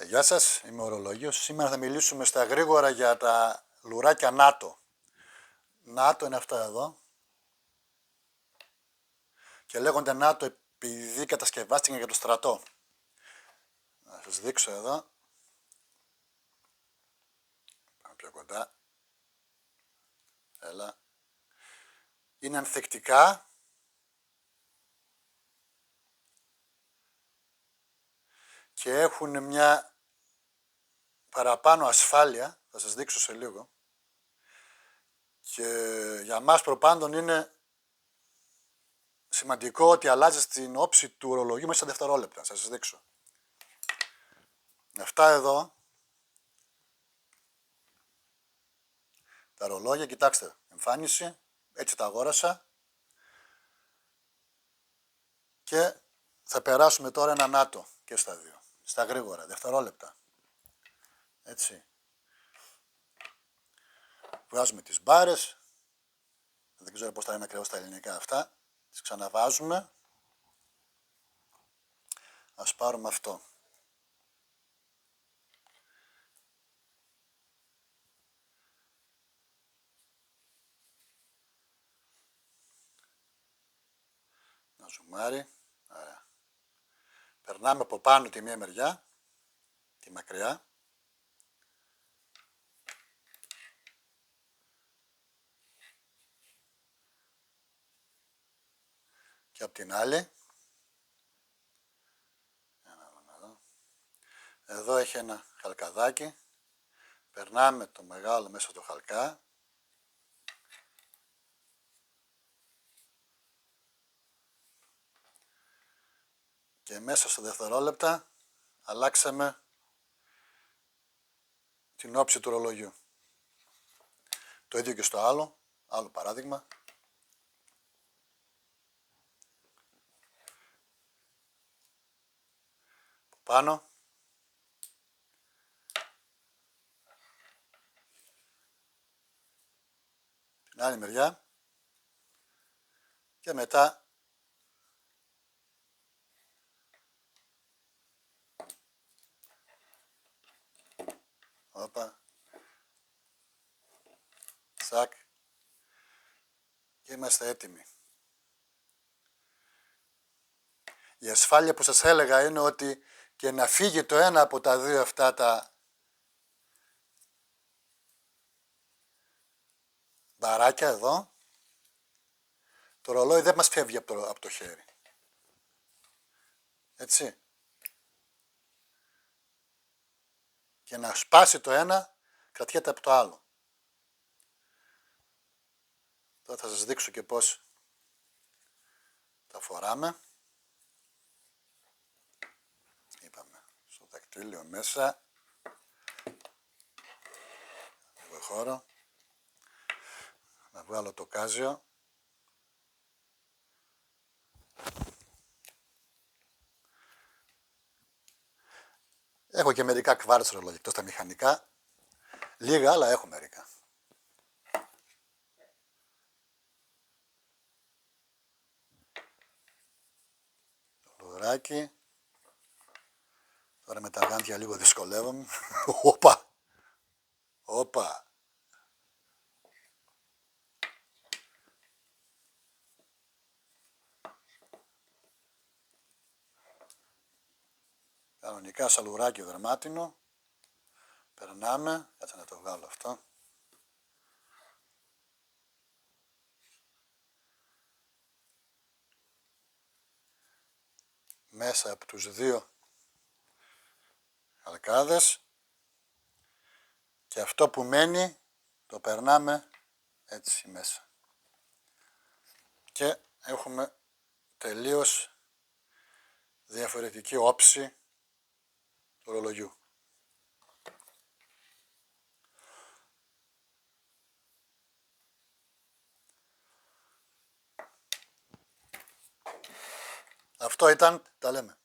Γεια σας, είμαι ο Ορολόγιος. Σήμερα θα μιλήσουμε στα γρήγορα για τα λουράκια NATO. NATO είναι αυτά εδώ. Και λέγονται NATO επειδή κατασκευάστηκαν για το στρατό. Να σας δείξω εδώ. Πάμε πιο κοντά. Έλα. Είναι ανθεκτικά. Και έχουν μια παραπάνω ασφάλεια. Θα σας δείξω σε λίγο. Και για μας προπάντων είναι σημαντικό ότι αλλάζει την όψη του ορολογίου μέσα στα δευτερόλεπτα. Θα σας δείξω. Αυτά εδώ. Τα ρολόγια, κοιτάξτε, εμφάνιση, έτσι τα αγόρασα και θα περάσουμε τώρα ένα NATO και στα δύο, στα γρήγορα, δευτερόλεπτα, έτσι. Βγάζουμε τις μπάρες, δεν ξέρω πώς θα είναι ακριβώς τα ελληνικά αυτά, τις ξαναβάζουμε, ας πάρουμε αυτό. Ζουμάρι, ωραία. Περνάμε από πάνω τη μία μεριά, τη μακριά. Και από την άλλη. Εδώ έχει ένα χαλκαδάκι. Περνάμε το μεγάλο μέσα στο χαλκά. Και μέσα στα δευτερόλεπτα αλλάξαμε την όψη του ρολογιού. Το ίδιο και στο άλλο παράδειγμα. Από πάνω. Την άλλη μεριά. Και μετά όπα. Σακ. Και είμαστε έτοιμοι. Η ασφάλεια που σας έλεγα είναι ότι και να φύγει το ένα από τα δύο αυτά τα μπαράκια εδώ, το ρολόι δεν μας φεύγει από το χέρι. Έτσι. Και να σπάσει το ένα, κρατιέται από το άλλο. Τώρα θα σας δείξω και πώς τα φοράμε. Είπαμε, στο δακτύλιο μέσα. Λίγο χώρο. Να βγάλω το κάζιο. Έχω και μερικά κβάρτς ρολόγια, εκτός τα μηχανικά. Λίγα, αλλά έχω μερικά. Το λουράκι. Τώρα με τα γάντια λίγο δυσκολεύομαι. Όπα! Όπα! Κανονικά σαλουράκι δερμάτινο. Περνάμε. Κάτσε να το βγάλω αυτό. Μέσα από τους δύο χαλκάδες. Και αυτό που μένει το περνάμε έτσι μέσα. Και έχουμε τελείως διαφορετική όψη του ρολογιού. Αυτό ήταν, τα λέμε.